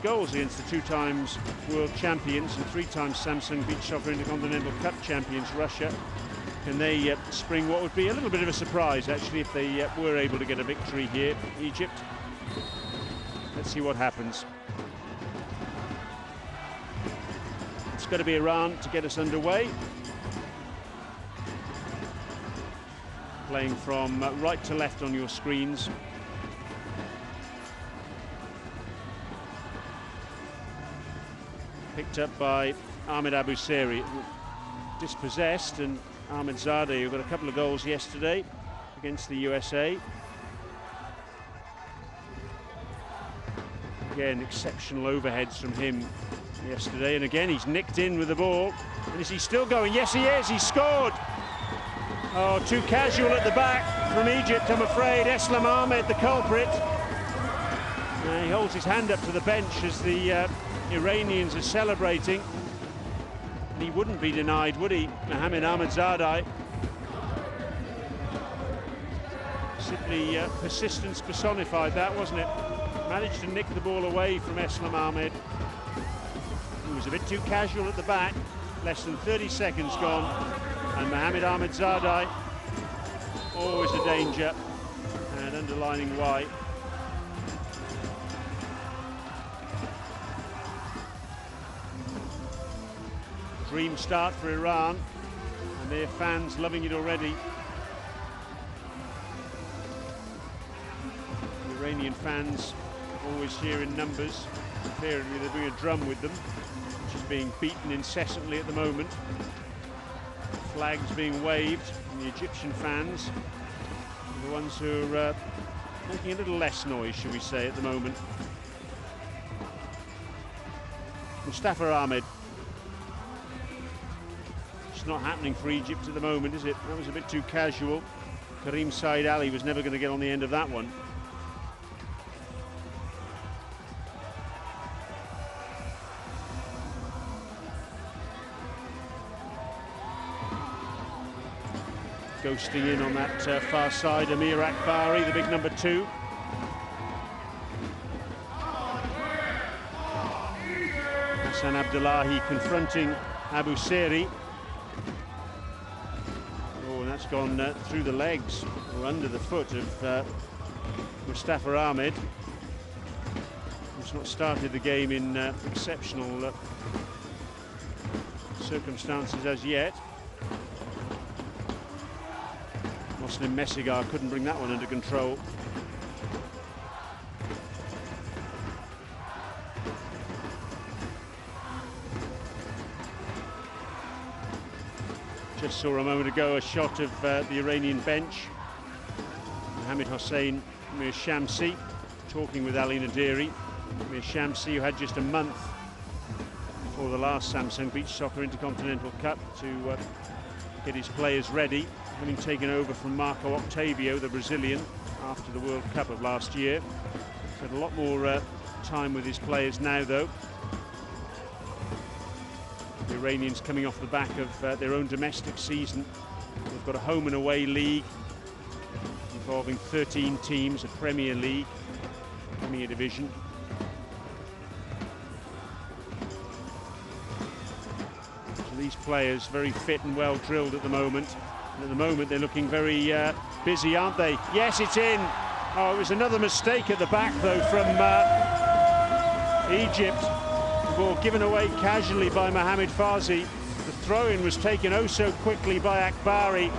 goals against the 2 times world champions and 3 times Samsung Beach Soccer Intercontinental Cup champions, Russia. Can they spring what would be a little bit of a surprise, actually, if they were able to get a victory here, Egypt? Let's see what happens. It's got to be Iran to get us underway. Playing from right to left on your screens. Picked up by Ahmed Abuseri, dispossessed, and Ahmed Zadeh, who got a couple of goals yesterday against the USA. Again, exceptional overheads from him yesterday, and again he's nicked in with the ball. And is he still going? Yes, he is. He scored. Oh, too casual at the back from Egypt, I'm afraid. Eslam Ahmed, the culprit. He holds his hand up to the bench as the Iranians are celebrating. And he wouldn't be denied, would he, Mohammed Ahmadzadeh? Simply persistence personified, that, wasn't it? Managed to nick the ball away from Eslam Ahmed. He was a bit too casual at the back. Less than 30 seconds gone. And Mohammed Ahmadzadeh, always a danger, and underlining why. Dream start for Iran, and their fans loving it already. The Iranian fans always here in numbers. Apparently they're doing a drum with them, which is being beaten incessantly at the moment. Flags being waved from the Egyptian fans, the ones who are making a little less noise, shall we say, at the moment. Mustafa Ahmed. It's not happening for Egypt at the moment, is it? That was a bit too casual. Karim Said Ali was never going to get on the end of that one. Ghosting in on that far side, Amir Akbari, the big number 2. Hassan Abdullahi confronting Abuseri. Oh, and that's gone through the legs, or under the foot of Mustafa Ahmed, who's not started the game in exceptional circumstances as yet. Moslim Messigar couldn't bring that one under control. Just saw a moment ago a shot of the Iranian bench. Mohammed Hossein Mir Shamsi talking with Ali Nadiri. Mir Shamsi, who had just a month before the last Samsung Beach Soccer Intercontinental Cup to get his players ready, having taken over from Marco Octavio, the Brazilian, after the World Cup of last year. He's had a lot more time with his players now, though. The Iranians coming off the back of their own domestic season. They've got a home and away league involving 13 teams, a Premier League, Premier Division. So these players very fit and well drilled at the moment. And at the moment they're looking very busy, aren't they? Yes, it's in. Oh, it was another mistake at the back, though, from Egypt. The ball given away casually by Mohamed Fazi. The throw-in was taken oh so quickly by Akbari.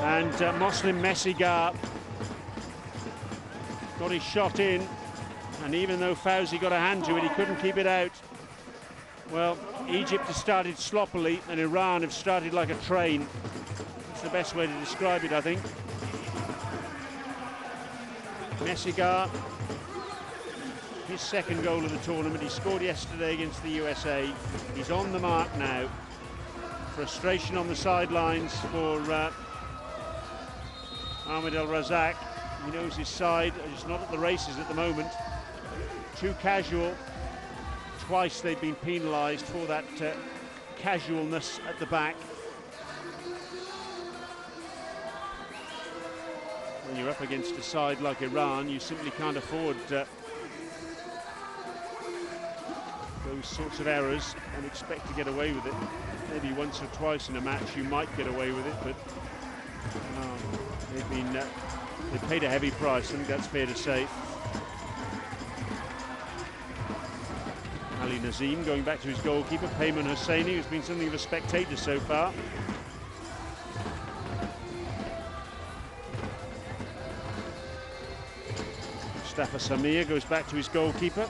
And Moslim Messigar got his shot in. And even though Fauzi got a hand to it, he couldn't keep it out. Well, Egypt has started sloppily, and Iran have started like a train. That's the best way to describe it, I think. Messigar, his second goal of the tournament. He scored yesterday against the USA. He's on the mark now. Frustration on the sidelines for Ahmed El Razak. He knows his side is not at the races at the moment. Too casual. Twice they've been penalised for that casualness at the back. When you're up against a side like Iran, you simply can't afford those sorts of errors and expect to get away with it. Maybe once or twice in a match you might get away with it, but they've paid a heavy price. I think that's fair to say. Ali Nazim going back to his goalkeeper, Payman Hosseini, who's been something of a spectator so far. Mustafa Samir goes back to his goalkeeper.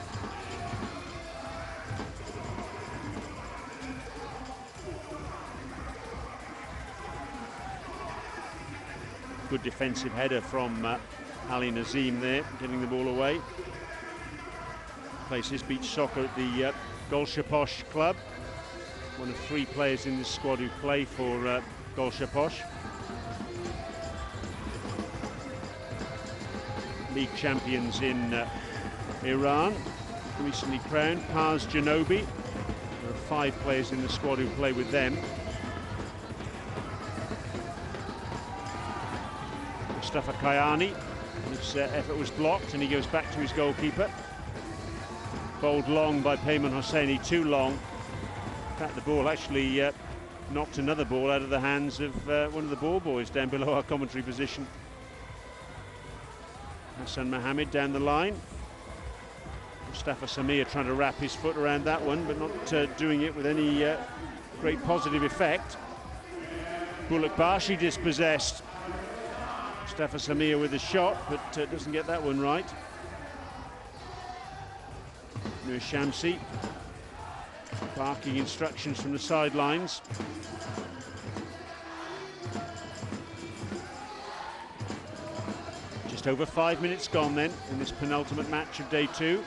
Good defensive header from Ali Nazim there, getting the ball away. Plays his beach soccer at the Golshaposh club. One of 3 players in this squad who play for Golshaposh. League champions in Iran, recently crowned. Pars Janobi. There are 5 players in the squad who play with them. Mustafa Kayani, his effort was blocked and he goes back to his goalkeeper. Bowled long by Payman Hosseini, too long. In fact, the ball actually knocked another ball out of the hands of one of the ball boys down below our commentary position. Hassan Mohammed down the line. Mustafa Samir trying to wrap his foot around that one, but not doing it with any great positive effect. Bullock Bashi dispossessed. Mustafa Samir with a shot, but doesn't get that one right. Mir Shamsi barking instructions from the sidelines. Just over 5 minutes gone then in this penultimate match of day 2.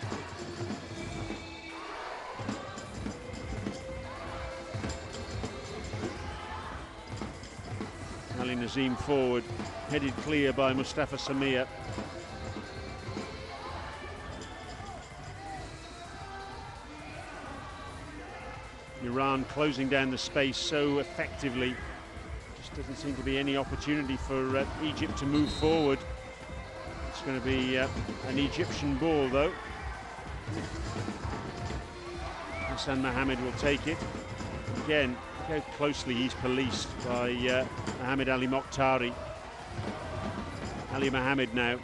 Ali Nazim forward, headed clear by Mustafa Samir. Iran closing down the space so effectively. Just doesn't seem to be any opportunity for Egypt to move forward. It's going to be an Egyptian ball though. Hassan Mohammed will take it. Again, look how closely he's policed by Mohammed Ali Mokhtari. Ali Mohammed now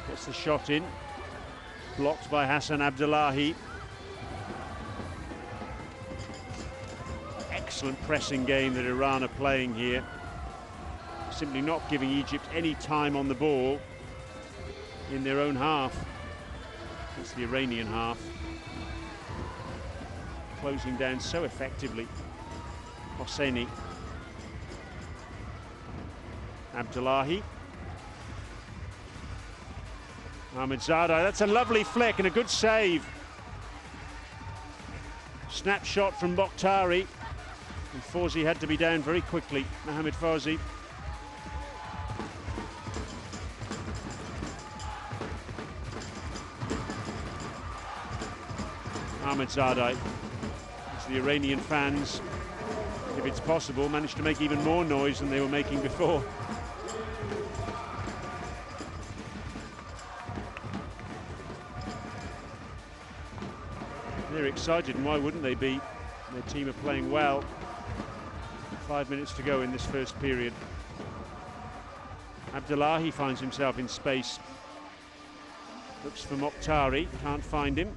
gets the shot in. Blocked by Hassan Abdullahi. Excellent pressing game that Iran are playing here. Simply not giving Egypt any time on the ball in their own half. It's the Iranian half. Closing down so effectively. Hosseini. Abdullahi. Ahmed Zadai, that's a lovely flick and a good save. Snapshot from Mokhtari. And Fawzi had to be down very quickly. Mohamed Fawzi. Ahmed Zadai. As the Iranian fans, if it's possible, managed to make even more noise than they were making before. They're excited, and why wouldn't they be? Their team are playing well. 5 minutes to go in this first period. Abdullahi finds himself in space. Looks for Mokhtari, can't find him.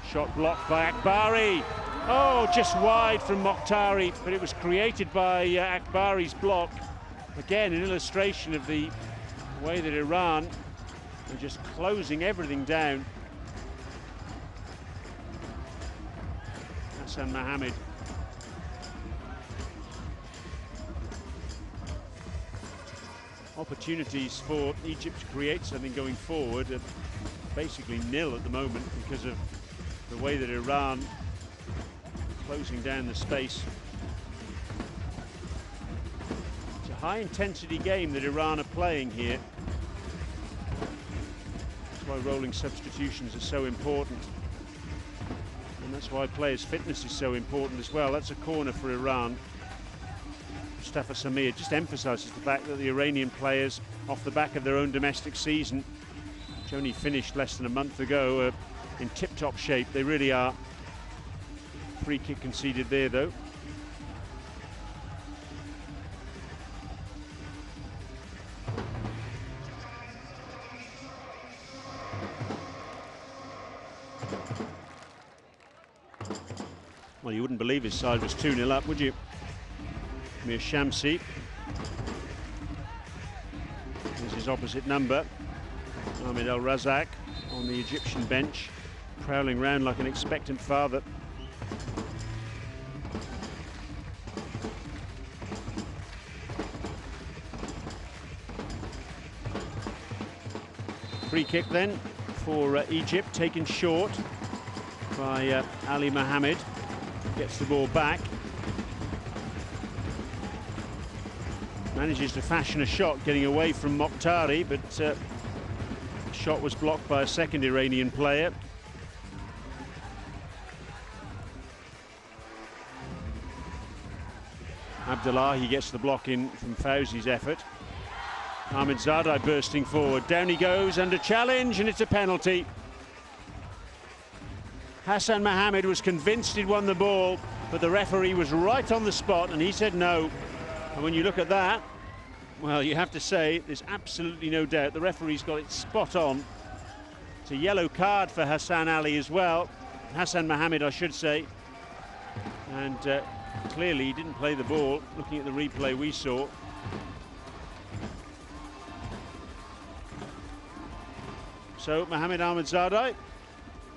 Shot blocked by Akbari. Oh, just wide from Mokhtari, but it was created by Akbari's block. Again, an illustration of the way that Iran are just closing everything down. Hassan Mohammed. Opportunities for Egypt to create something going forward are basically nil at the moment because of the way that Iran are closing down the space. It's a high-intensity game that Iran are playing here. That's why rolling substitutions are so important. And that's why players' fitness is so important as well. That's a corner for Iran. Mustafa Samir just emphasises the fact that the Iranian players, off the back of their own domestic season, which only finished less than a month ago, in tip-top shape. They really are. Free kick conceded there, though. Well, you wouldn't believe his side was 2-0 up, would you? Shamsi is his opposite number. Ahmed Al Razak on the Egyptian bench, prowling round like an expectant father. Free kick then for Egypt, taken short by Ali Mohammed. Gets the ball back. Manages to fashion a shot getting away from Mokhtari, but the shot was blocked by a second Iranian player. Abdullah, he gets the block in from Fawzi's effort. Ahmed Zadai bursting forward. Down he goes under challenge, and it's a penalty. Hassan Mohammed was convinced he'd won the ball, but the referee was right on the spot and he said no. And when you look at that, well, you have to say there's absolutely no doubt the referee's got it spot on. It's a yellow card for Hassan Ali as well. Hassan Mohammed, I should say. And clearly he didn't play the ball, looking at the replay we saw. So Mohammed Ahmadzadeh,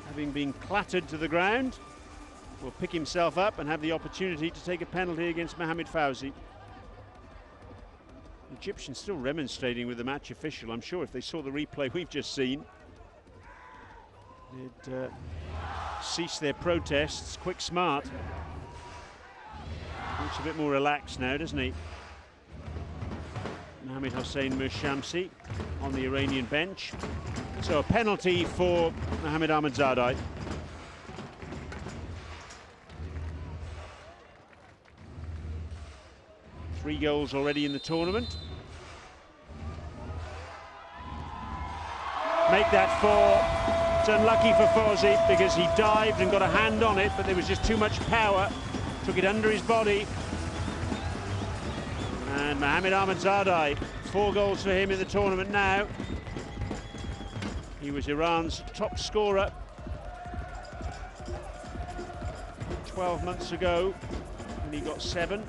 having been clattered to the ground, will pick himself up and have the opportunity to take a penalty against Mohamed Fawzi. The Egyptians still remonstrating with the match official. I'm sure if they saw the replay we've just seen, they'd cease their protests quick smart. Looks a bit more relaxed now, doesn't he? Mohamed Hossein Mershamsi on the Iranian bench. So a penalty for Mohamed Ahmadzadeh. Three goals already in the tournament. Make that four. It's unlucky for Fawzi because he dived and got a hand on it, but there was just too much power. Took it under his body. And Mohamed Ahmadzadeh, 4 goals for him in the tournament now. He was Iran's top scorer 12 months ago, and he got 7.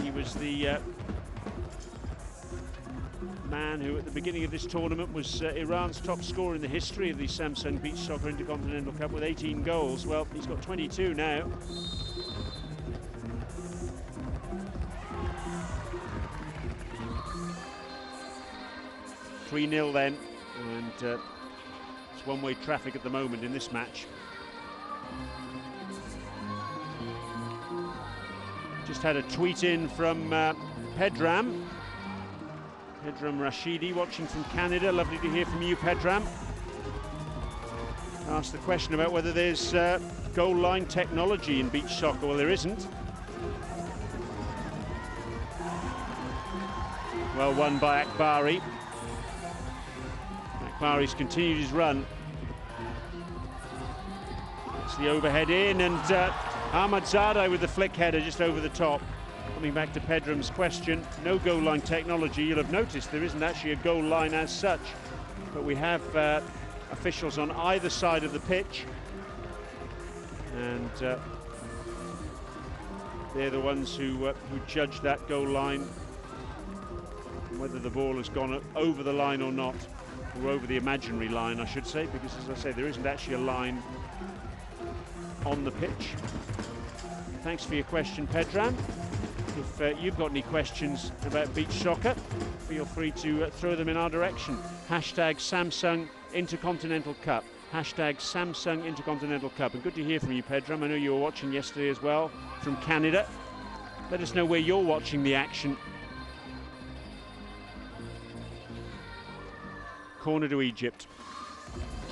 He was the man who at the beginning of this tournament was Iran's top scorer in the history of the Samsung Beach Soccer Intercontinental Cup with 18 goals. Well, he's got 22 now. (3-0) then, and it's one-way traffic at the moment in this match. Just had a tweet in from Pedram Rashidi, watching from Canada. Lovely to hear from you, Pedram. Asked the question about whether there's goal line technology in beach soccer. Well, there isn't. Well won by Akbari. Akbari's continued his run. It's the overhead in, and Ahmadzadeh with the flick header just over the top. Coming back to Pedram's question, no goal line technology. You'll have noticed there isn't actually a goal line as such, but we have officials on either side of the pitch, and they're the ones who judge that goal line, whether the ball has gone over the line or not, or over the imaginary line, I should say, because as I say, there isn't actually a line on the pitch. Thanks for your question, Pedram. If you've got any questions about beach soccer, feel free to throw them in our direction. Hashtag Samsung Intercontinental Cup. Hashtag Samsung Intercontinental Cup. And good to hear from you, Pedram. I know you were watching yesterday as well from Canada. Let us know where you're watching the action. Corner to Egypt.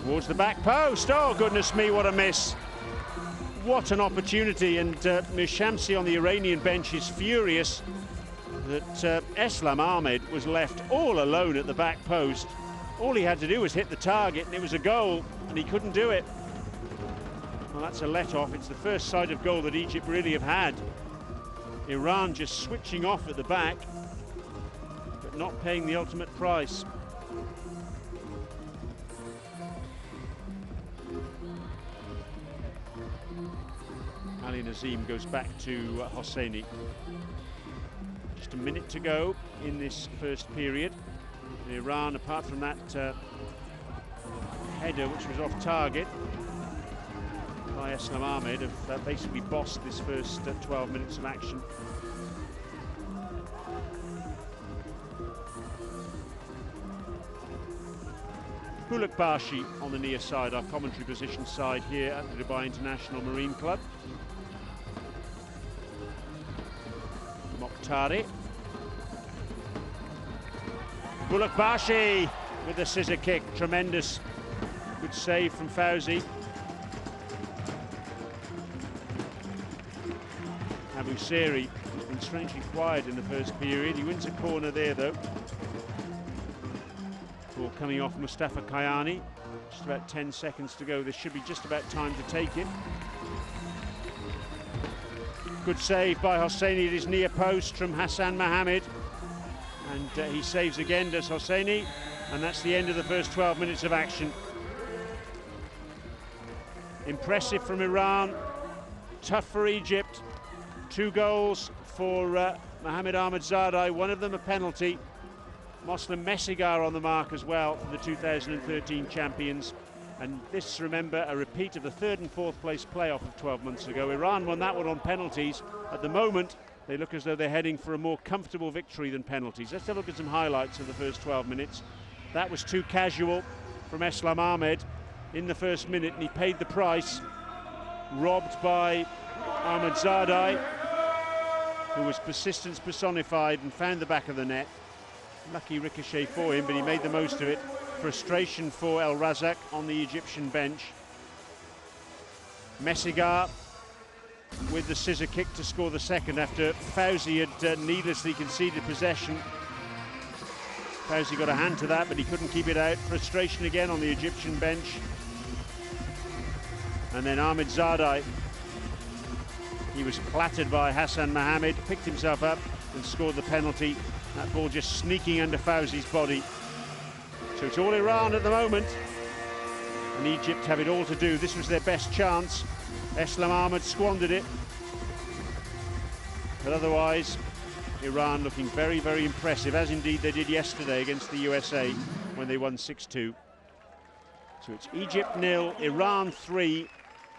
Towards the back post. Oh, goodness me, what a miss. What an opportunity, and Mershamsi on the Iranian bench is furious that Eslam Ahmed was left all alone at the back post. All he had to do was hit the target and it was a goal, and he couldn't do it. Well, that's a let-off. It's the first sight of goal that Egypt really have had. Iran just switching off at the back, but not paying the ultimate price. Ali Nazim goes back to Hosseini. Just a minute to go in this first period. Iran, apart from that header which was off target by Eslam Ahmed, have basically bossed this first 12 minutes of action. Bulak Bashi on the near side, our commentary position side here at the Dubai International Marine Club. Mokhtari. Bulak Bashi with the scissor kick, tremendous. Good save from Fauzi. Abu Siri has been strangely quiet in the first period. He wins a corner there though. Ball coming off Mustafa Kayani. Just about 10 seconds to go. This should be just about time to take it. Good save by Hosseini at his near post from Hassan Mohammed. And he saves again, does Hosseini. And that's the end of the first 12 minutes of action. Impressive from Iran. Tough for Egypt. 2 goals for Mohamed Ahmadzadeh, one of them a penalty. Moslim Messigar on the mark as well for the 2013 champions. And this, remember, a repeat of the 3rd and 4th place playoff of 12 months ago. Iran won that one on penalties. At the moment, they look as though they're heading for a more comfortable victory than penalties. Let's have a look at some highlights of the first 12 minutes. That was too casual from Eslam Ahmed in the first minute, and he paid the price. Robbed by Ahmadzadeh, who was persistence personified and found the back of the net. Lucky ricochet for him, but he made the most of it. Frustration for El Razak on the Egyptian bench. Messigar with the scissor kick to score the second after Fauzi had needlessly conceded possession. Fauzi got a hand to that, but he couldn't keep it out. Frustration again on the Egyptian bench. And then Ahmadzadeh, he was clattered by Hassan Mohammed, picked himself up and scored the penalty. That ball just sneaking under Fauzi's body. So it's all Iran at the moment, and Egypt have it all to do. This was their best chance. Eslam Ahmed squandered it. But otherwise, Iran looking very, very impressive, as indeed they did yesterday against the USA when they won 6-2. So it's Egypt 0, Iran 3,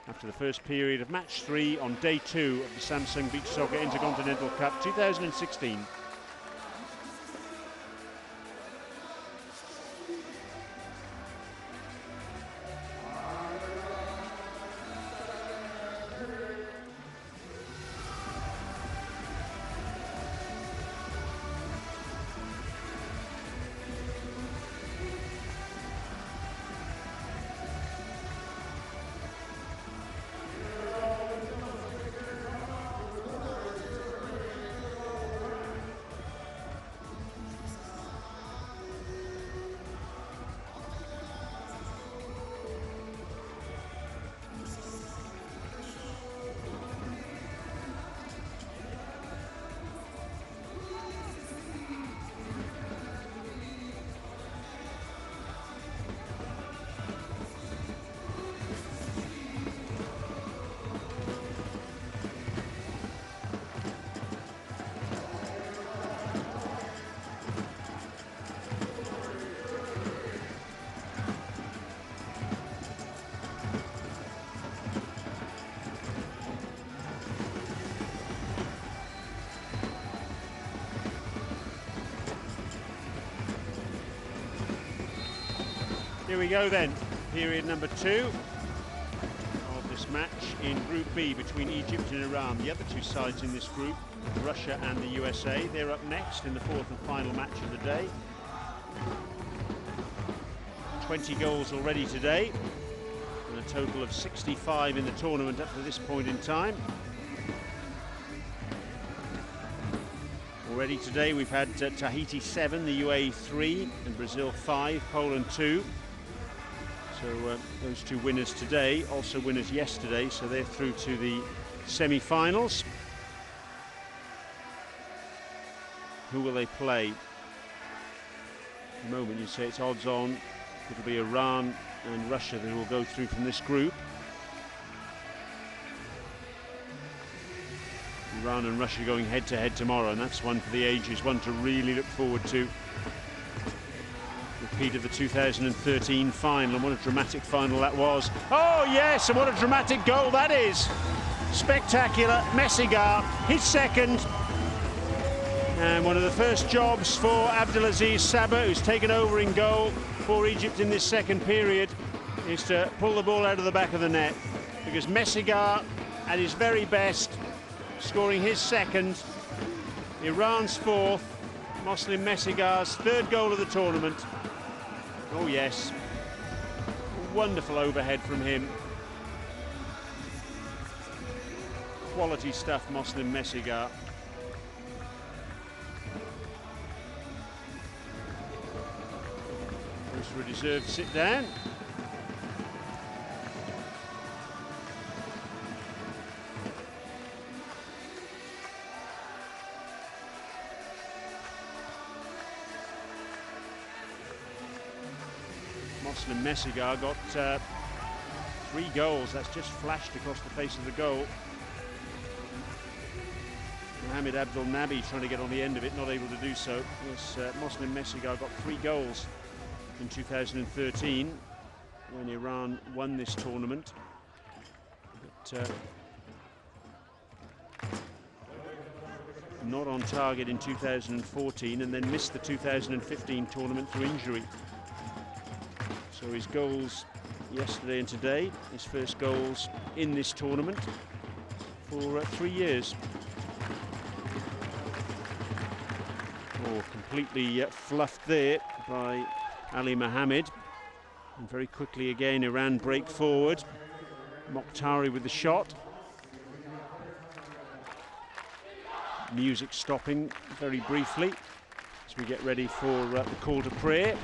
after the first period of match 3 on day 2 of the Samsung Beach Soccer Intercontinental Cup 2016. Here we go then, period number 2 of this match in Group B between Egypt and Iran. The other 2 sides in this group, Russia and the USA, they're up next in the 4th and final match of the day. 20 goals already today, and a total of 65 in the tournament up to this point in time. Already today we've had Tahiti 7, the UAE 3, and Brazil 5, Poland 2. So those two winners today, also winners yesterday, so they're through to the semi-finals. Who will they play? At the moment you say it's odds on. It'll be Iran and Russia that will go through from this group. Iran and Russia going head-to-head tomorrow, and that's one for the ages, one to really look forward to. Repeat of the 2013 final, and what a dramatic final that was. Oh yes, and what a dramatic goal that is. Spectacular. Messigar, his second, and one of the first jobs for Abdelaziz Saba, who's taken over in goal for Egypt in this second period, is to pull the ball out of the back of the net, because Messigar at his very best, scoring his second, Iran's fourth, Moslim Messigar's third goal of the tournament. Oh yes, wonderful overhead from him. Quality stuff, Moslim Messigar. Goes for a deserved sit down. Moslim Messigar got 3 goals. That's just flashed across the face of the goal. Mohamed Abdul Nabi trying to get on the end of it, not able to do so. Yes, Moslim Messigar got 3 goals in 2013 when Iran won this tournament. But, not on target in 2014, and then missed the 2015 tournament through injury. So his goals yesterday and today, his first goals in this tournament for 3 years. Oh, completely fluffed there by Ali Mohammed. And very quickly again, Iran break forward. Mokhtari with the shot. Music stopping very briefly as we get ready for the call to prayer.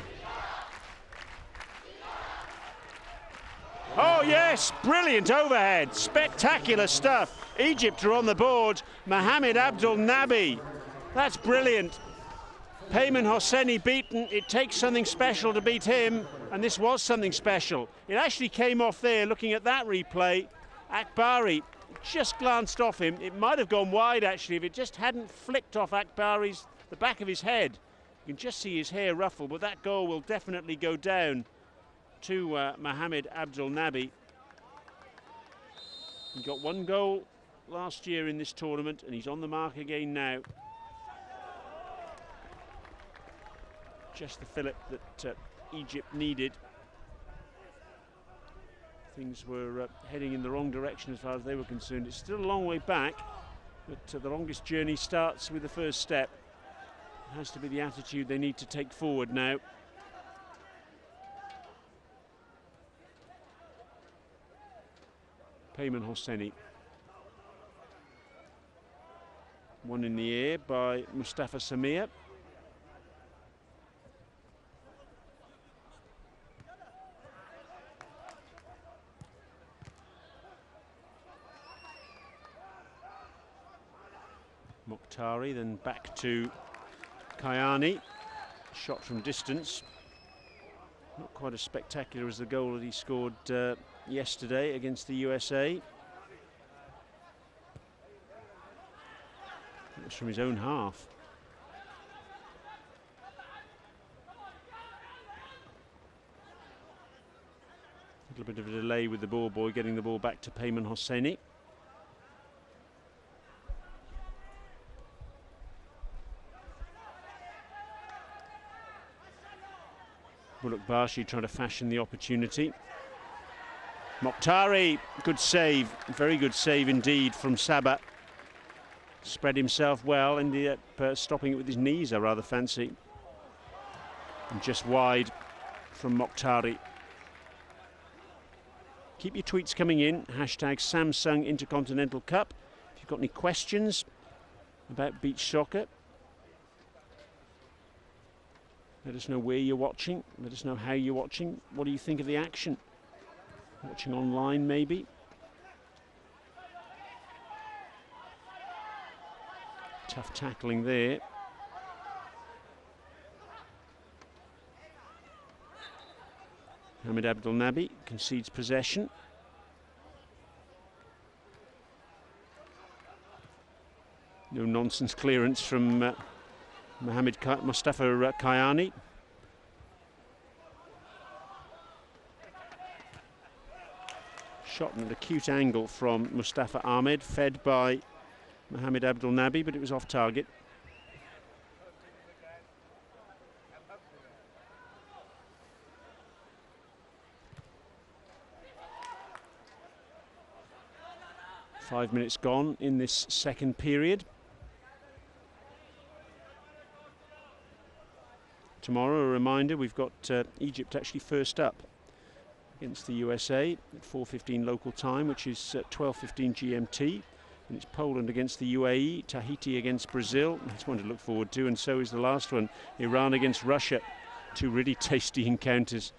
Oh yes, brilliant overhead, spectacular stuff. Egypt are on the board. Mohamed Abdul Nabi, that's brilliant. Payman Hosseini beaten. It takes something special to beat him, and this was something special. It actually came off there. Looking at that replay, Akbari just glanced off him. It might have gone wide actually if it just hadn't flicked off Akbari's, the back of his head. You can just see his hair ruffle, but that goal will definitely go down to Mohamed Abdul Nabi. He got 1 goal last year in this tournament, and he's on the mark again now. Just the fillip that Egypt needed. Things were heading in the wrong direction as far as they were concerned. It's still a long way back, but the longest journey starts with the first step. It has to be the attitude they need to take forward now. Payman Hosseini. One in the air by Mustafa Samir. Mokhtari, then back to Kayani. Shot from distance. Not quite as spectacular as the goal that he scored yesterday against the USA. It was from his own half. A little bit of a delay with the ball boy getting the ball back to Payman Hosseini. Bullock Bashi trying to fashion the opportunity. Mokhtari, good save, very good save indeed from Saba. Spread himself well, ended up stopping it with his knees, I rather fancy. And just wide from Mokhtari. Keep your tweets coming in, hashtag Samsung Intercontinental Cup. If you've got any questions about beach soccer, Let us know where you're watching. Let us know how you're watching. What do you think of the action? Watching online, maybe. Tough tackling there. Mohamed Abdel Nabi concedes possession. No nonsense clearance from Mustafa Kayani. Shot at an acute angle from Mustafa Ahmed, fed by Mohamed Abdel Nabi, but it was off target. Five minutes gone in this second period. Tomorrow, a reminder, we've got Egypt actually first up against the USA at 4:15 local time, which is 12:15 GMT. And it's Poland against the UAE, Tahiti against Brazil. That's one to look forward to, and so is the last one, Iran against Russia. Two really tasty encounters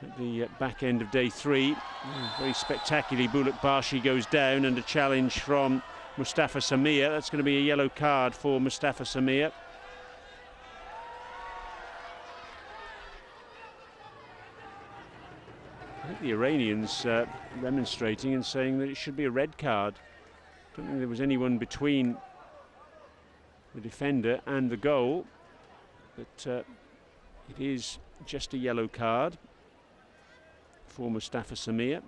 at the back end of day 3. Very spectacularly, Bulak Bashi goes down, and a challenge from Mustafa Samir. That's going to be a yellow card for Mustafa Samir. I think the Iranians remonstrating and saying that it should be a red card. I don't think there was anyone between the defender and the goal, but it is just a yellow card for Mustafa Samir.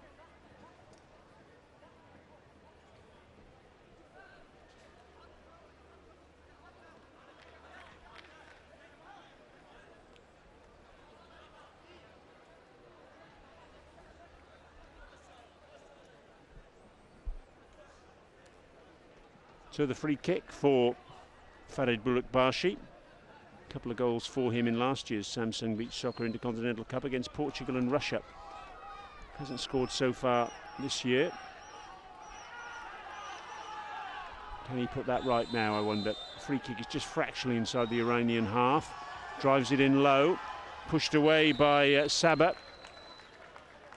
So the free kick for Farid Bulak Bashi. A couple of goals for him in last year's Samsung Beach Soccer Intercontinental Cup against Portugal and Russia. Hasn't scored so far this year. Can he put that right now, I wonder? Free kick is just fractionally inside the Iranian half. Drives it in low. Pushed away by Sabah.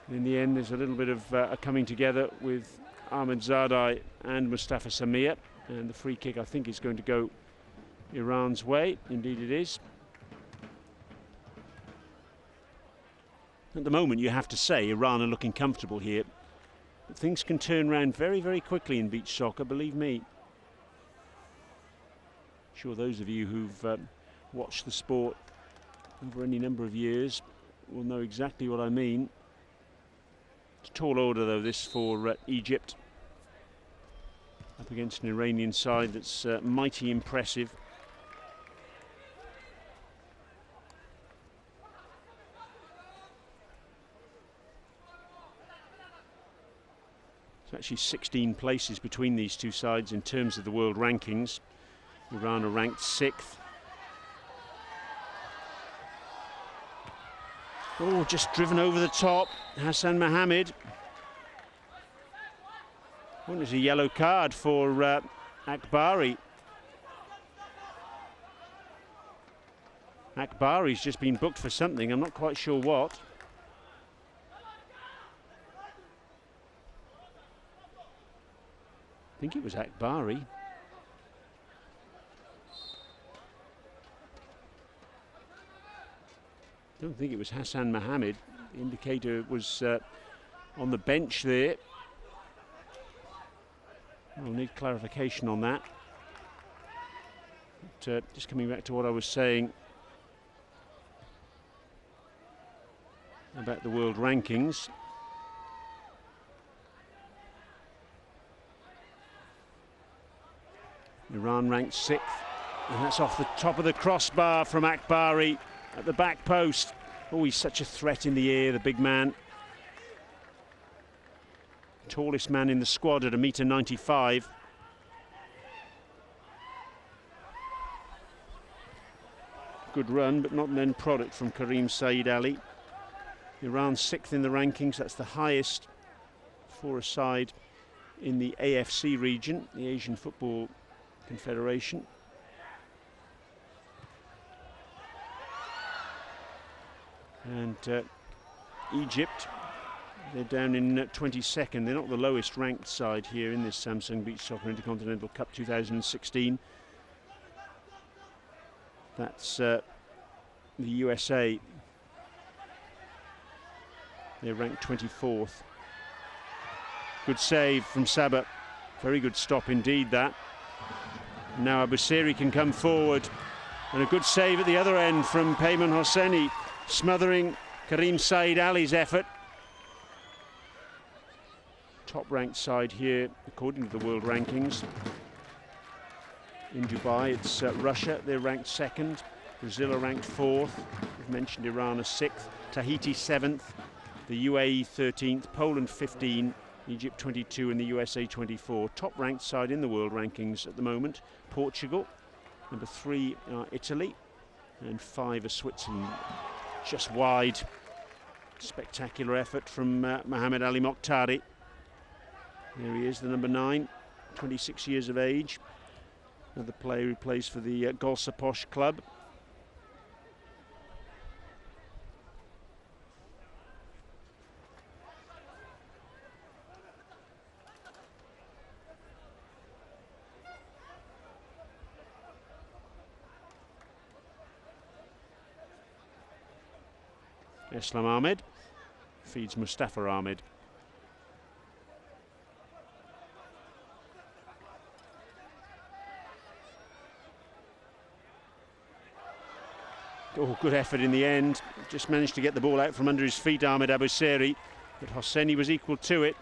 In the end, there's a little bit of a coming together with Ahmed Zadai and Mustafa Samir. And the free kick, I think, is going to go Iran's way. Indeed it is. At the moment, you have to say, Iran are looking comfortable here. But things can turn around very, very quickly in beach soccer, believe me. I'm sure those of you who've watched the sport over any number of years will know exactly what I mean. It's a tall order, though, this for Egypt. Up against an Iranian side that's mighty impressive. It's actually 16 places between these two sides in terms of the world rankings. Iran are ranked 6th. Oh, just driven over the top, Hassan Mohammed. Well, there's a yellow card for Akbari. Akbari's just been booked for something, I'm not quite sure what. I think it was Akbari. I don't think it was Hassan Mohammed. The indicator was on the bench there. We'll need clarification on that. But, just coming back to what I was saying about the world rankings. Iran ranked 6th, and that's off the top of the crossbar from Akbari at the back post. Oh, he's such a threat in the air, the big man. Tallest man in the squad at 1.95 m. Good run, but not an end product from Karim Saeed Ali. Iran 6th in the rankings, that's the highest for a side in the AFC region, the Asian Football Confederation. And Egypt, they're down in 22nd. They're not the lowest ranked side here in this Samsung Beach Soccer Intercontinental Cup 2016. That's the USA. They're ranked 24th. Good save from Sabah. Very good stop indeed, that. Now Abusiri can come forward. And a good save at the other end from Peyman Hosseini, smothering Karim Said Ali's effort. Top-ranked side here, according to the world rankings. In Dubai, it's Russia. They're ranked 2nd. Brazil are ranked 4th. We've mentioned Iran as 6th. Tahiti 7th. The UAE 13th. Poland 15. Egypt 22 and the USA 24. Top-ranked side in the world rankings at the moment. Portugal. Number 3 are Italy. And 5 are Switzerland. Just wide. Spectacular effort from Mohamed Ali Mokhtari. There he is, the number 9, 26 years of age. Another player who plays for the Golsaposh club. Islam Ahmed feeds Mustafa Ahmed. Oh, good effort in the end. Just managed to get the ball out from under his feet, Ahmed Abusiri, but Hosseini was equal to it.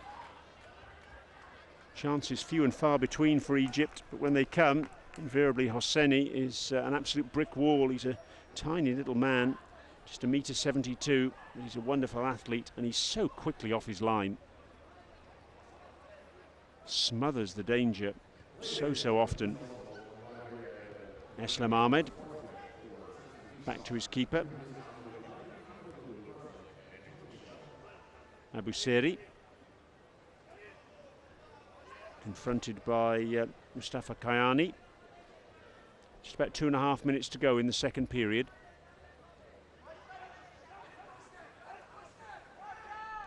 Chances few and far between for Egypt, but when they come, invariably Hosseini is an absolute brick wall. He's a tiny little man, just 1.72 m. He's a wonderful athlete, and he's so quickly off his line. Smothers the danger so often. Islam Ahmed. Back to his keeper. Abusiri. Confronted by Mustafa Kayani. Just about 2.5 minutes to go in the second period.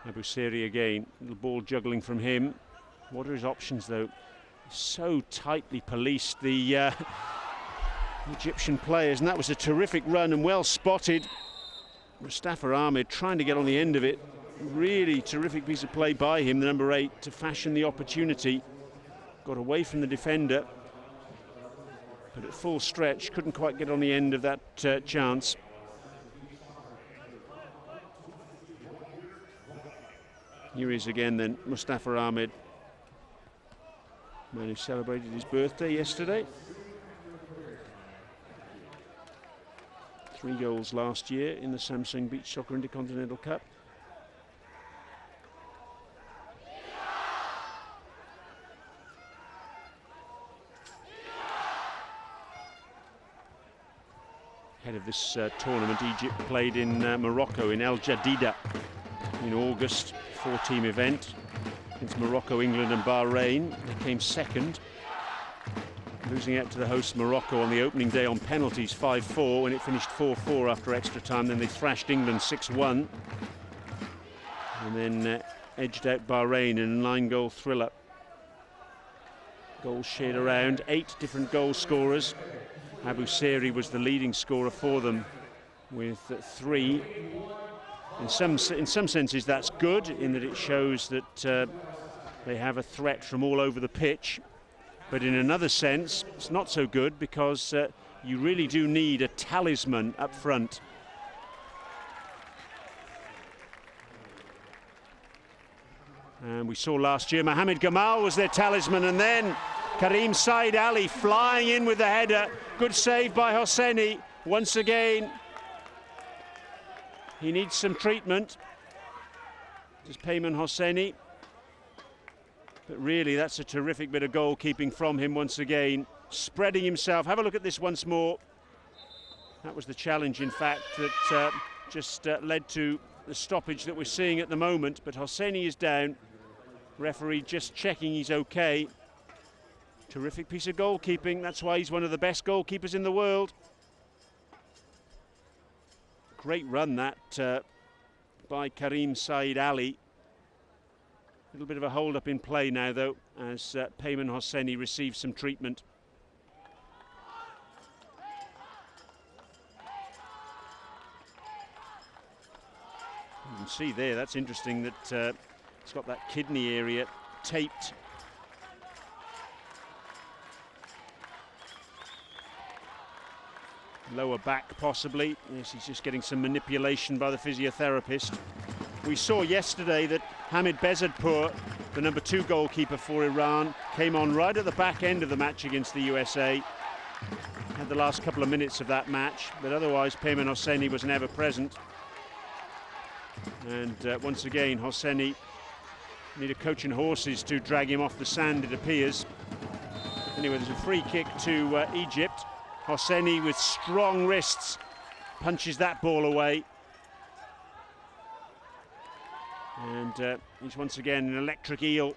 Abusiri again, little ball juggling from him. What are his options though? So tightly policed, the Egyptian players, and that was a terrific run and well spotted. Mustafa Ahmed trying to get on the end of it. Really terrific piece of play by him, the number 8, to fashion the opportunity. Got away from the defender, but at full stretch couldn't quite get on the end of that chance. Here he is again then, Mustafa Ahmed, man who celebrated his birthday yesterday. 3 goals last year in the Samsung Beach Soccer Intercontinental Cup. Head of this tournament, Egypt played in Morocco in El Jadida in August, 4-team event against Morocco, England and Bahrain. They came second, losing out to the host Morocco on the opening day on penalties 5-4 when it finished 4-4 after extra time. Then they thrashed England 6-1 and then edged out Bahrain in a 9-goal thriller. Goals shared around, 8 different goal scorers. Abusiri was the leading scorer for them with 3. In some senses that's good, in that it shows that they have a threat from all over the pitch. But in another sense, it's not so good, because you really do need a talisman up front. And we saw last year Mohamed Gamal was their talisman, and then Karim Said Ali flying in with the header. Good save by Hosseini. Once again, he needs some treatment. This is Peyman Hosseini. But really, that's a terrific bit of goalkeeping from him once again. Spreading himself. Have a look at this once more. That was the challenge, in fact, that just led to the stoppage that we're seeing at the moment. But Hosseini is down. Referee just checking he's okay. Terrific piece of goalkeeping. That's why he's one of the best goalkeepers in the world. Great run that by Karim Saeed Ali. A little bit of a hold-up in play now, though, as Payman Hosseini receives some treatment. You can see there, that's interesting that it's got that kidney area taped. Lower back, possibly. Yes, he's just getting some manipulation by the physiotherapist. We saw yesterday that Hamid Bezadpour, the #2 goalkeeper for Iran, came on right at the back end of the match against the USA. Had the last couple of minutes of that match, but otherwise Payman Hosseini was never present. And once again, Hosseini need a coach and horses to drag him off the sand, it appears. Anyway, there's a free kick to Egypt. Hosseini with strong wrists punches that ball away. And he's once again an electric eel,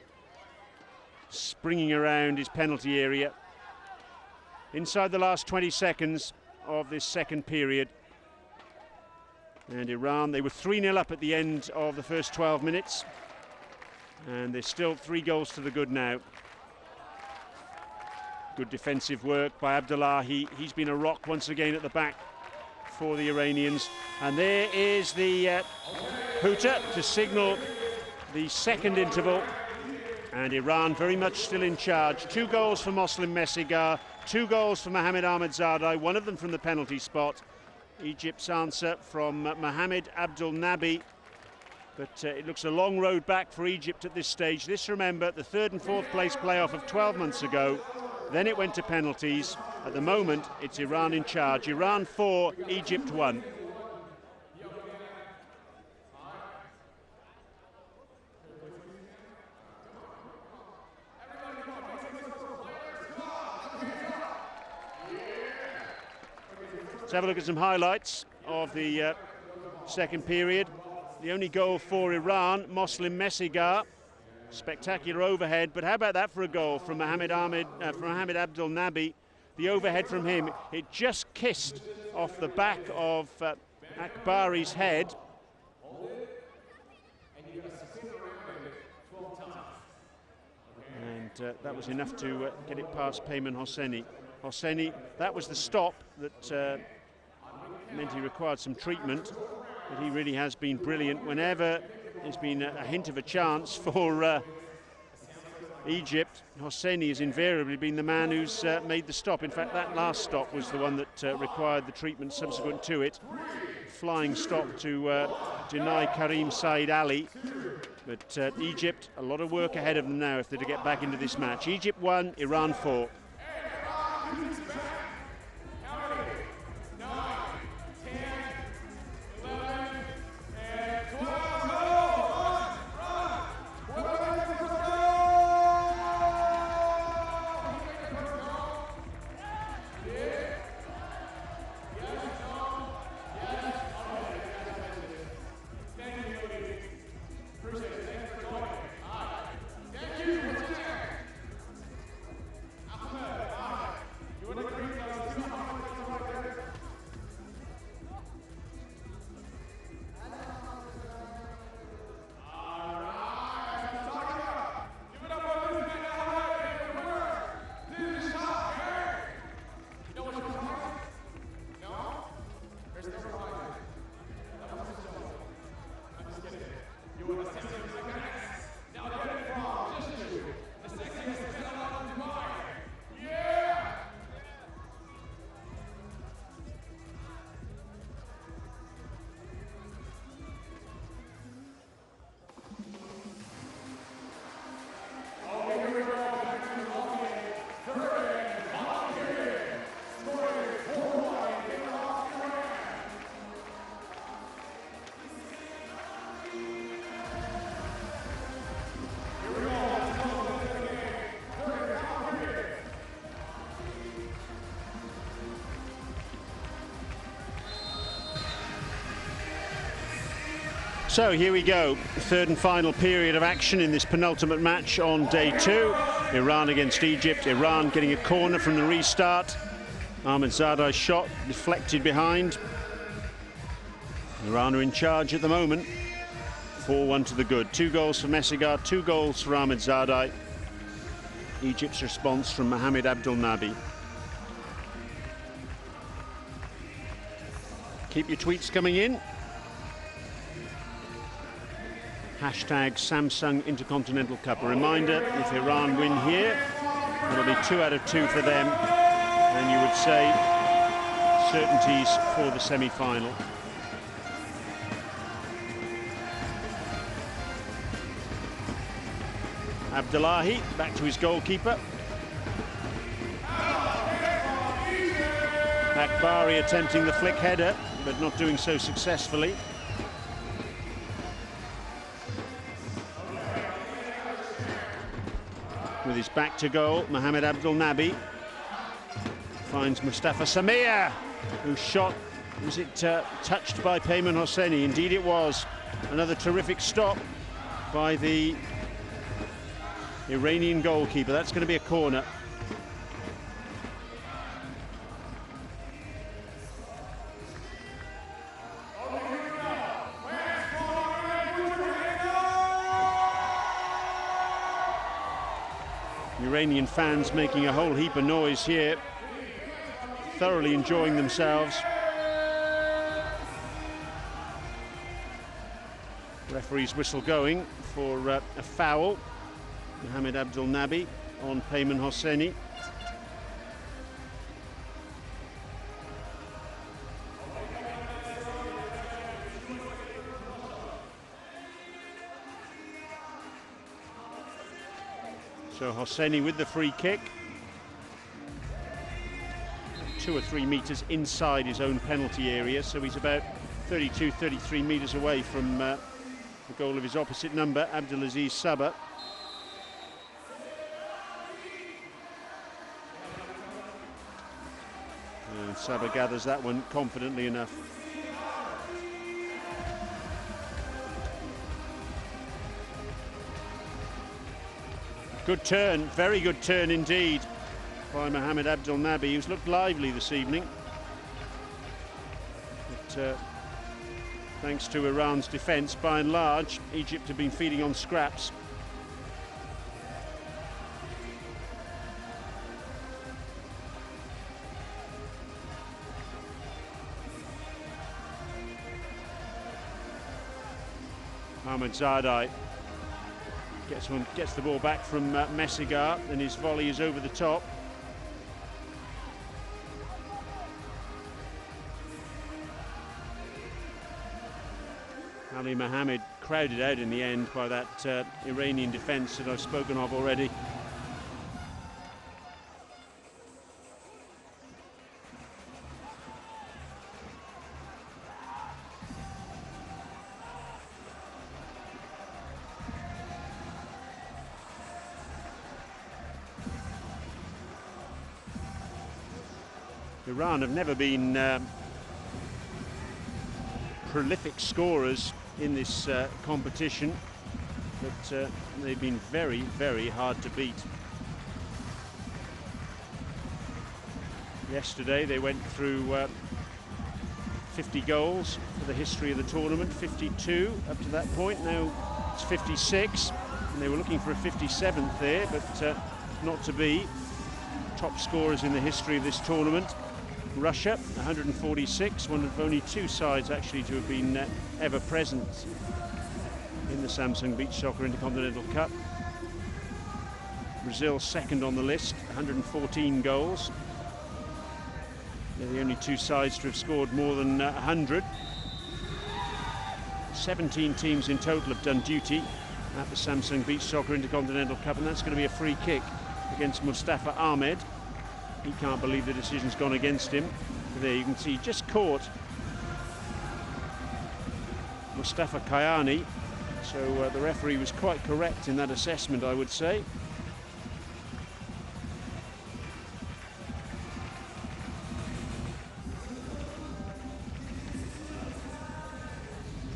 springing around his penalty area. Inside the last 20 seconds of this second period. And Iran, they were 3-0 up at the end of the first 12 minutes. And there's still 3 goals to the good now. Good defensive work by Abdullahi. He's been a rock once again at the back for the Iranians. And there is the hooter to signal the second interval. And Iran very much still in charge. 2 goals for Moslem Messigar, 2 goals for Mohamed Ahmadzadeh, one of them from the penalty spot. Egypt's answer from Mohamed Abdul Nabi. But it looks a long road back for Egypt at this stage. This, remember, the 3rd and 4th place playoff of 12 months ago. Then it went to penalties. At the moment, it's Iran in charge. Iran 4, Egypt 1. Let's have a look at some highlights of the second period. The only goal for Iran, Moslem Messigar. Spectacular overhead, but how about that for a goal from Mohamed Abdul Nabi? The overhead from him, it just kissed off the back of Akbari's head. And that was enough to get it past Payman Hosseini. Hosseini, that was the stop that meant he required some treatment, but he really has been brilliant. Whenever there's been a hint of a chance for Egypt, Hosseini has invariably been the man who's made the stop. In fact, that last stop was the one that required the treatment subsequent to it. Flying stop to deny Karim Saeed Ali. But Egypt, a lot of work ahead of them now if they're to get back into this match. Egypt 1, Iran 4. So here we go, third and final period of action in this penultimate match on day 2. Iran against Egypt. Iran getting a corner from the restart. Ahmadzadeh's shot deflected behind. Iran are in charge at the moment. 4-1 to the good. 2 goals for Messigar, 2 goals for Ahmedzadeh. Egypt's response from Mohamed Abdel Nabi. Keep your tweets coming in. Hashtag Samsung Intercontinental Cup. A reminder, if Iran win here, it'll be 2 out of 2 for them. And you would say certainties for the semi-final. Abdullahi back to his goalkeeper. Akbari attempting the flick header, but not doing so successfully. With his back to goal, Mohamed Abdel Nabi finds Mustafa Samir, whose shot, was it touched by Peyman Hosseini? Indeed it was. Another terrific stop by the Iranian goalkeeper. That's going to be a corner. Iranian fans making a whole heap of noise here, thoroughly enjoying themselves. Referee's whistle going for a foul. Mohamed Abdel Nabi on Peyman Hosseini. So Hosseini with the free kick. 2 or 3 meters inside his own penalty area, so he's about 32, 33 meters away from the goal of his opposite number, Abdelaziz Sabah. And Sabah gathers that one confidently enough. Good turn, very good turn indeed by Mohamed Abdel Nabi, who's looked lively this evening. But thanks to Iran's defence, by and large, Egypt have been feeding on scraps. Ahmedzadeh gets the ball back from Messigar, and his volley is over the top. Ali Mohammed crowded out in the end by that Iranian defence that I've spoken of already. Iran have never been prolific scorers in this competition, but they've been very, very hard to beat. Yesterday they went through 50 goals for the history of the tournament, 52 up to that point. Now it's 56, and they were looking for a 57th there, but not to be. Top scorers in the history of this tournament. Russia, 146, one of only 2 sides actually to have been ever present in the Samsung Beach Soccer Intercontinental Cup. Brazil second on the list, 114 goals. They're the only 2 sides to have scored more than 100. 17 teams in total have done duty at the Samsung Beach Soccer Intercontinental Cup, and that's going to be a free kick against Mustafa Ahmed. He can't believe the decision's gone against him. There you can see, just caught Mustafa Kayani. So the referee was quite correct in that assessment, I would say.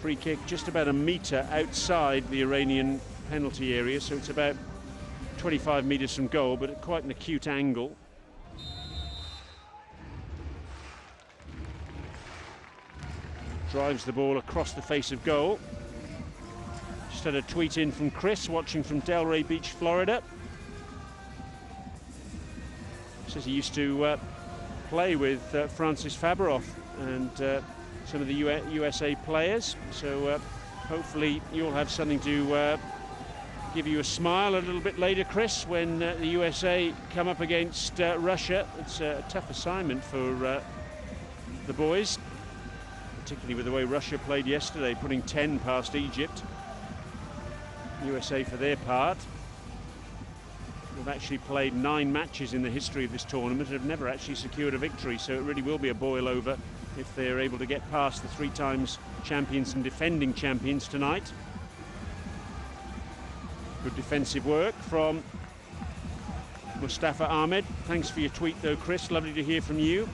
Free kick just about a metre outside the Iranian penalty area, so it's about 25 metres from goal, but at quite an acute angle. Drives the ball across the face of goal. Just had a tweet in from Chris, watching from Delray Beach, Florida. Says he used to play with Francis Faberoff and some of the USA players. So hopefully you'll have something to give you a smile a little bit later, Chris, when the USA come up against Russia. It's a tough assignment for the boys, particularly with the way Russia played yesterday, putting 10 past Egypt. USA, for their part, have actually played 9 matches in the history of this tournament and have never actually secured a victory, so it really will be a boil over if they're able to get past the 3 times champions and defending champions tonight. Good defensive work from Mustafa Ahmed. Thanks for your tweet though, Chris, lovely to hear from you.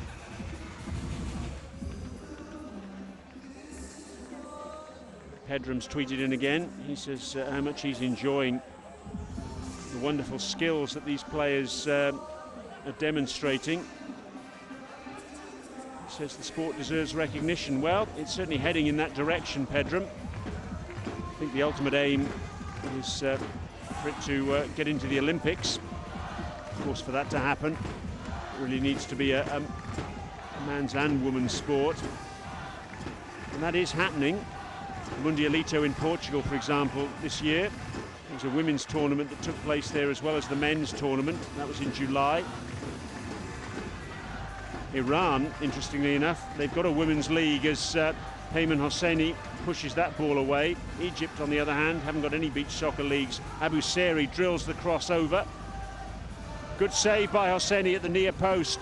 Pedram's tweeted in again. He says how much he's enjoying the wonderful skills that these players are demonstrating. He says the sport deserves recognition. Well, it's certainly heading in that direction, Pedram. I think the ultimate aim is for it to get into the Olympics. Of course, for that to happen, it really needs to be a man's and woman's sport. And that is happening. Mundialito in Portugal, for example, this year. It was a women's tournament that took place there as well as the men's tournament. That was in July. Iran, interestingly enough, they've got a women's league as Peyman Hosseini pushes that ball away. Egypt, on the other hand, haven't got any beach soccer leagues. Abu Seri drills the crossover. Good save by Hosseini at the near post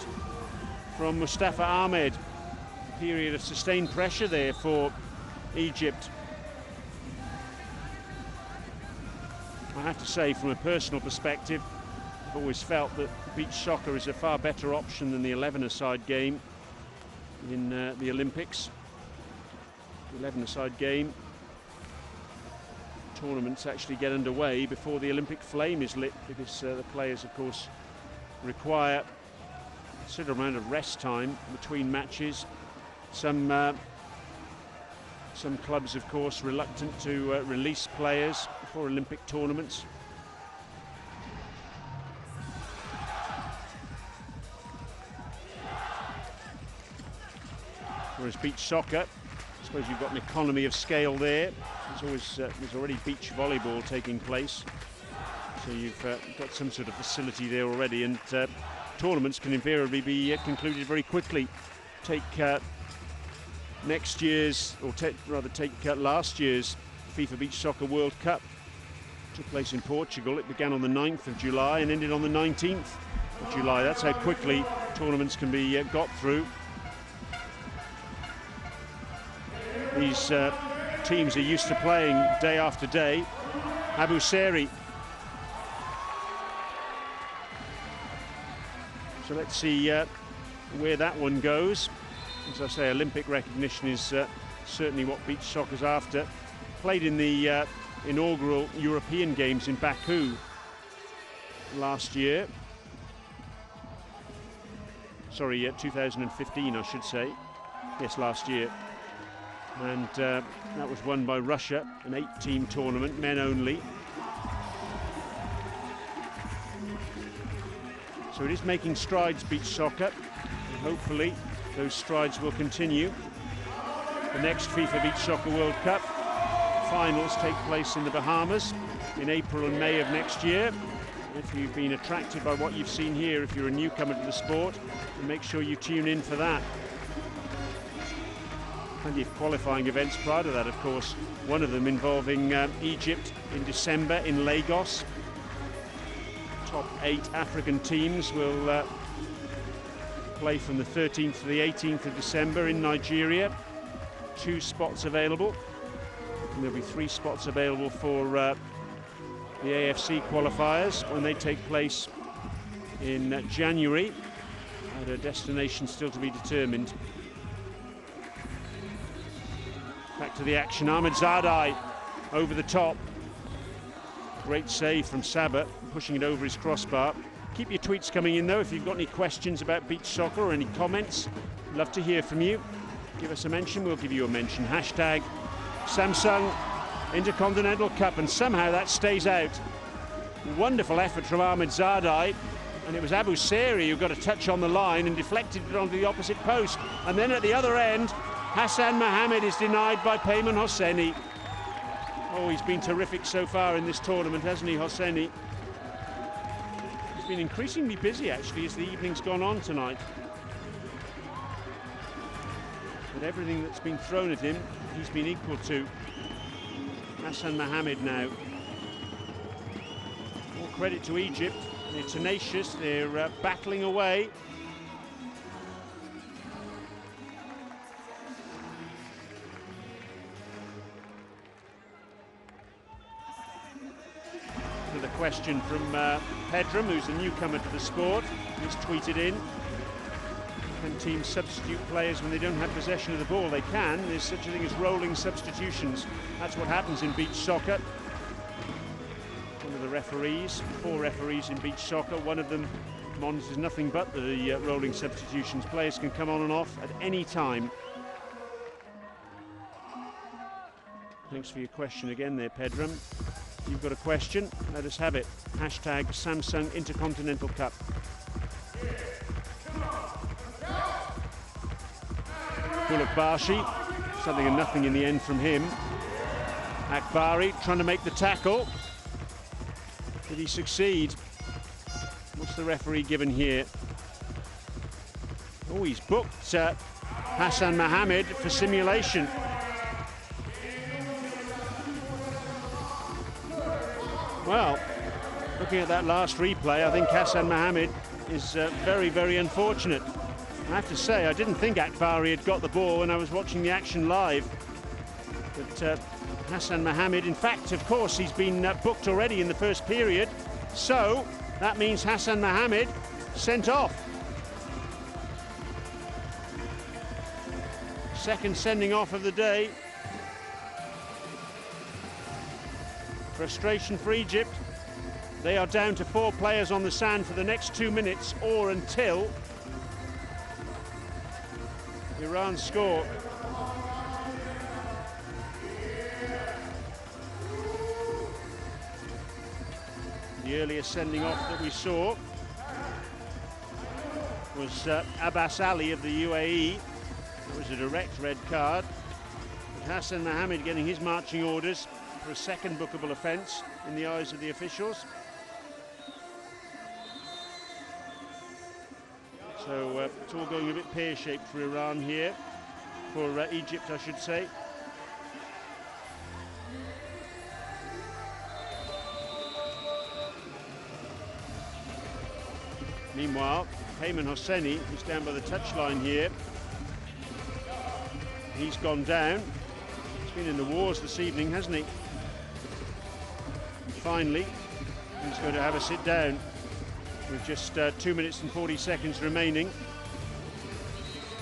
from Mustafa Ahmed. Period of sustained pressure there for Egypt. I have to say, from a personal perspective, I've always felt that beach soccer is a far better option than the 11-a-side game in the Olympics. The 11-a-side game tournaments actually get underway before the Olympic flame is lit, because the players, of course, require a considerable amount of rest time between matches. Some clubs, of course, reluctant to release players for Olympic tournaments. Whereas beach soccer, I suppose you've got an economy of scale there. There's already beach volleyball taking place, so you've got some sort of facility there already, and tournaments can invariably be concluded very quickly. Take next year's, or last year's FIFA Beach Soccer World Cup. Took place in Portugal. It began on the 9th of July and ended on the 19th of July. That's how quickly tournaments can be got through. These teams are used to playing day after day. Abu Seri. So let's see where that one goes. As I say, Olympic recognition is certainly what beach soccer's after. Played in the inaugural European Games in Baku last year. Sorry, 2015, I should say. Yes, last year. And that was won by Russia, an 8-team tournament, men only. So it is making strides, beach soccer, and hopefully those strides will continue. The next FIFA Beach Soccer World Cup finals take place in the Bahamas in April and May of next year. If you've been attracted by what you've seen here, if you're a newcomer to the sport, make sure you tune in for that. Plenty of qualifying events prior to that, of course. One of them involving Egypt in December in Lagos. Top 8 African teams will play from the 13th to the 18th of December in Nigeria. 2 spots available. And there'll be 3 spots available for the AFC qualifiers when they take place in January at a destination still to be determined. Back to the action. Ahmed Zadai over the top. Great save from Sabah, pushing it over his crossbar. Keep your tweets coming in though if you've got any questions about beach soccer or any comments. Love to hear from you. Give us a mention, we'll give you a mention. Hashtag Samsung Intercontinental Cup, and somehow that stays out. Wonderful effort from Ahmedzadeh, and it was Abu Seri who got a touch on the line and deflected it onto the opposite post. And then at the other end, Hassan Mohammed is denied by Payman Hosseini. Oh, he's been terrific so far in this tournament, hasn't he, Hosseini? He's been increasingly busy, actually, as the evening's gone on tonight. But everything that's been thrown at him, he's been equal to. Hassan Mohammed now. All credit to Egypt. They're tenacious, they're battling away. With a question from Pedram, who's a newcomer to the sport. He's tweeted in. Can teams substitute players when they don't have possession of the ball? They can. There's such a thing as rolling substitutions. That's what happens in beach soccer. One of the referees, 4 referees in beach soccer, one of them monitors nothing but the rolling substitutions. Players can come on and off at any time. Thanks for your question again there, Pedram. You've got a question? Let us have it. Hashtag Samsung Intercontinental Cup. Bullock-Bashi, something and nothing in the end from him. Akbari trying to make the tackle. Did he succeed? What's the referee given here? Oh, he's booked Hassan Mohammed for simulation. Well, looking at that last replay, I think Hassan Mohammed is very, very unfortunate. I have to say, I didn't think Akbari had got the ball when I was watching the action live. But Hassan Mohammed, in fact, of course, he's been booked already in the first period. So that means Hassan Mohammed sent off. Second sending off of the day. Frustration for Egypt. They are down to 4 players on the sand for the next 2 minutes, or until Iran score. The earliest sending off that we saw was Abbas Ali of the UAE. It was a direct red card. But Hassan Mohammed getting his marching orders for a second bookable offence in the eyes of the officials. So it's all going a bit pear-shaped for Iran here, for Egypt, I should say. Meanwhile, Payman Hosseini, who's down by the touchline here, he's gone down. He's been in the wars this evening, hasn't he? And finally, he's going to have a sit down with just 2 minutes and 40 seconds remaining.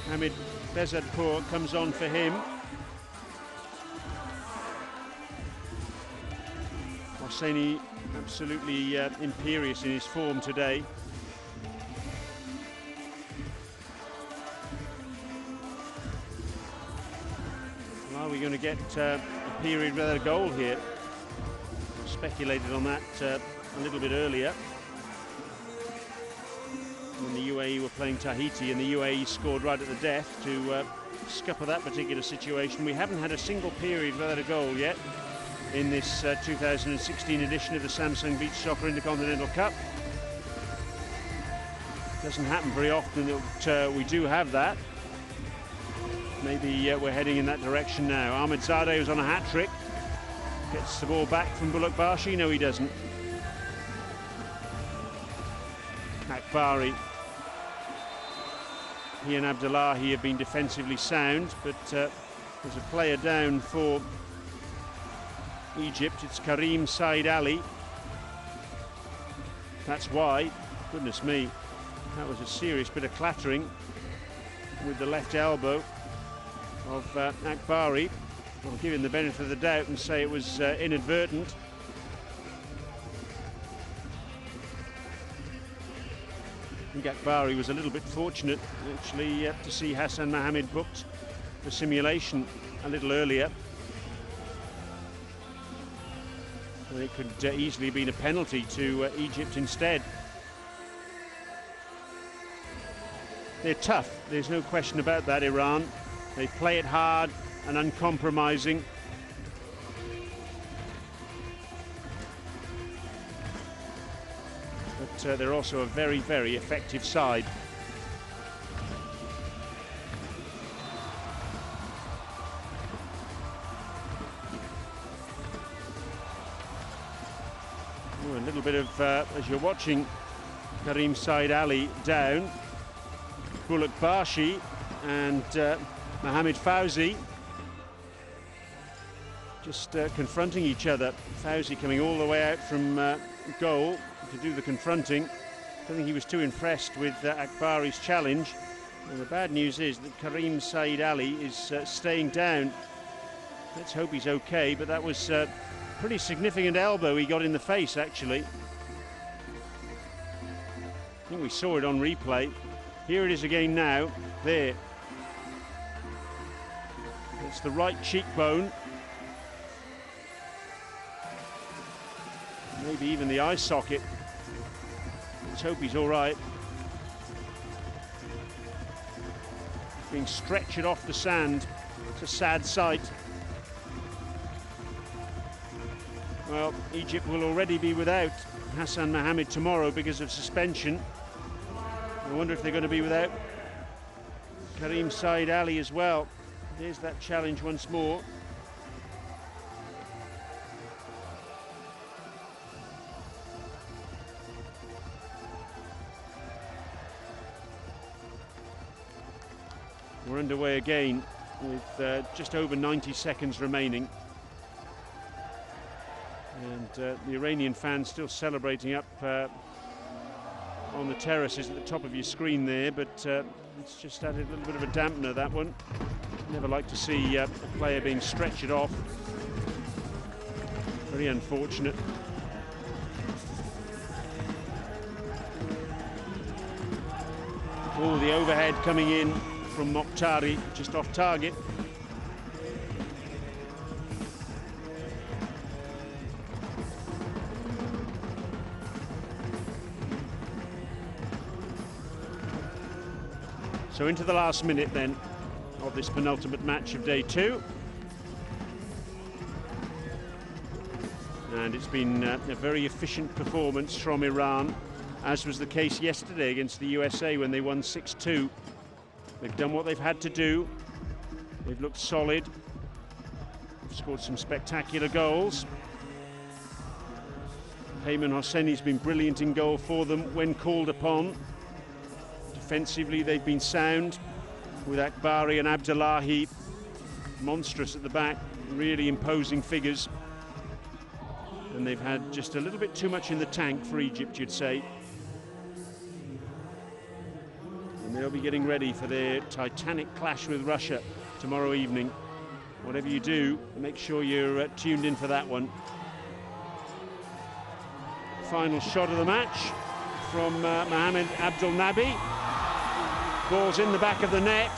Hamid Bezadpour comes on for him. Hosseini absolutely imperious in his form today. Are we going to get a period without a goal here? I speculated on that a little bit earlier, when the UAE were playing Tahiti, and the UAE scored right at the death to scupper that particular situation. We haven't had a single period without a goal yet in this 2016 edition of the Samsung Beach Soccer Intercontinental Cup. Doesn't happen very often that we do have that. Maybe we're heading in that direction now. Ahmedzadeh, who's on a hat-trick, gets the ball back from Bullock-Bashi. No, he doesn't. Akbari. He and Abdullahi have been defensively sound, but there's a player down for Egypt. It's Karim Said Ali. That's why. Goodness me, that was a serious bit of clattering with the left elbow of Akbari. I'll give him the benefit of the doubt and say it was inadvertent. I think Akbari was a little bit fortunate, actually, to see Hassan Mohammed booked for simulation a little earlier. And it could easily have been a penalty to Egypt instead. They're tough, there's no question about that, Iran. They play it hard and uncompromising. But they're also a very, very effective side. Ooh, a little bit of, as you're watching, Karim Said Ali down, Bulak Bashi and Mohamed Fawzi just confronting each other. Fawzi coming all the way out from goal to do the confronting. I don't think he was too impressed with Akbari's challenge. And the bad news is that Karim Said Ali is staying down. Let's hope he's okay, but that was a pretty significant elbow he got in the face, actually. I think we saw it on replay. Here it is again now. There. It's the right cheekbone. Maybe even the eye socket. Let's hope he's all right. Being stretchered off the sand. It's a sad sight. Well, Egypt will already be without Hassan Mohammed tomorrow because of suspension. I wonder if they're going to be without Karim Said Ali as well. There's that challenge once more. We're underway again with just over 90 seconds remaining. And the Iranian fans still celebrating up on the terraces at the top of your screen there, but it's just added a little bit of a dampener, that one. Never like to see a player being stretchered off. Very unfortunate. Oh, the overhead coming in from Mokhtari, just off target. So into the last minute then of this penultimate match of day 2. And it's been a very efficient performance from Iran, as was the case yesterday against the USA when they won 6-2. They've done what they've had to do. They've looked solid. They've scored some spectacular goals. Peyman Hosseini's been brilliant in goal for them when called upon. Defensively, they've been sound, with Akbari and Abdullahi monstrous at the back, really imposing figures. And they've had just a little bit too much in the tank for Egypt, you'd say. And they'll be getting ready for their titanic clash with Russia tomorrow evening. Whatever you do, make sure you're tuned in for that one. Final shot of the match from Mohamed Abdul Nabi. Ball's in the back of the net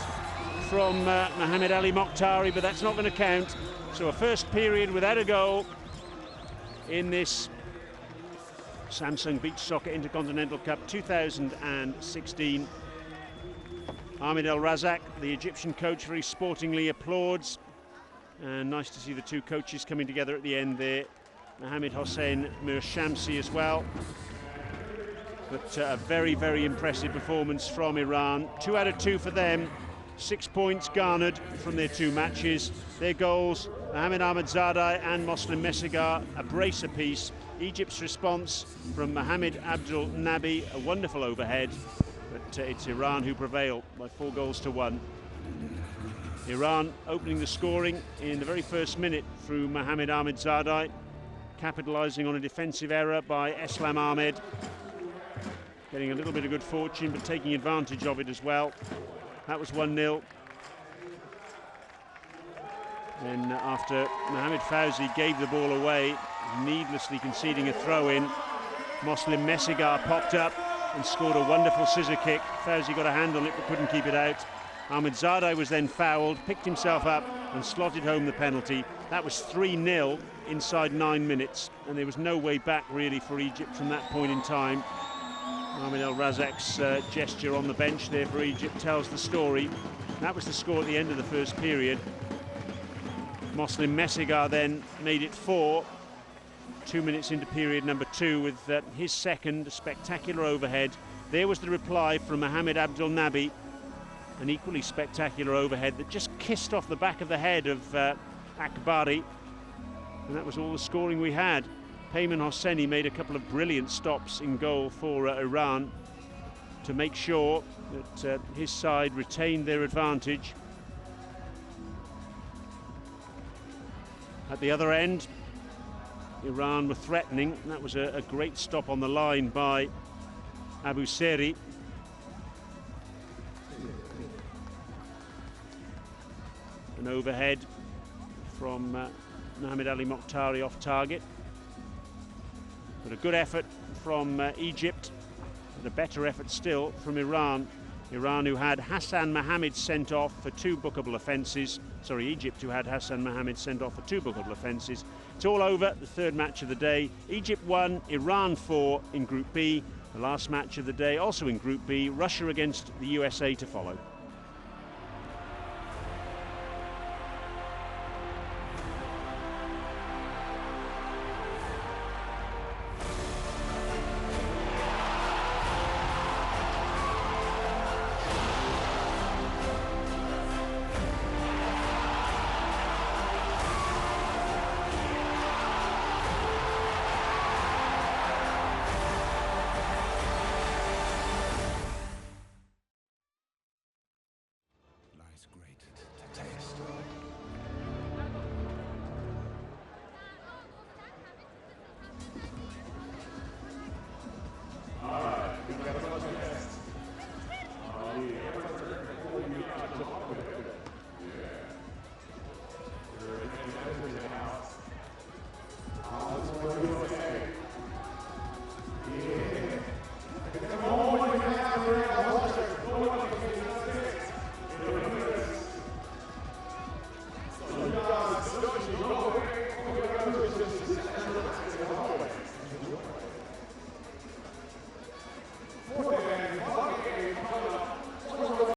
from Mohamed Ali Mokhtari, but that's not going to count. So a first period without a goal in this Samsung Beach Soccer Intercontinental Cup 2016. Ahmed El Razak, the Egyptian coach, very sportingly applauds. And nice to see the two coaches coming together at the end there. Mohamed Hossein Mir-Shamsi as well. But a very, very impressive performance from Iran. 2 out of 2 for them. 6 points garnered from their 2 matches. Their goals, Mohamed Ahmadzadeh and Moslim Messigar, a brace apiece. Egypt's response from Mohamed Abdul Nabi, a wonderful overhead. But it's Iran who prevail by 4 goals to 1. Iran opening the scoring in the very first minute through Mohamed Ahmadzadeh, capitalising on a defensive error by Eslam Ahmed. Getting a little bit of good fortune, but taking advantage of it as well. That was 1-0. Then after Mohamed Fawzi gave the ball away, needlessly conceding a throw-in, Moslim Messigar popped up and scored a wonderful scissor kick. Fawzi got a hand on it but couldn't keep it out. Ahmadzadeh was then fouled, picked himself up and slotted home the penalty. That was 3-0 inside 9 minutes, and there was no way back really for Egypt from that point in time. Ahmed El Razak's gesture on the bench there for Egypt tells the story. That was the score at the end of the first period. Moslim Messigar then made it 4, 2 minutes into period number 2, with his second, a spectacular overhead. There was the reply from Mohamed Abdel Nabi, an equally spectacular overhead that just kissed off the back of the head of Akbari, and that was all the scoring we had. Peyman Hosseini made a couple of brilliant stops in goal for Iran to make sure that his side retained their advantage. At the other end, Iran were threatening. That was a great stop on the line by Abu Seri. An overhead from Mohamed Ali Mokhtari off target. But a good effort from Egypt, but a better effort still from Iran. Iran, who had Hassan Mohammed sent off for 2 bookable offences. Sorry, Egypt, who had Hassan Mohammed sent off for 2 bookable offences. It's all over, the third match of the day. Egypt 1, Iran 4 in Group B. The last match of the day, also in Group B, Russia against the USA to follow.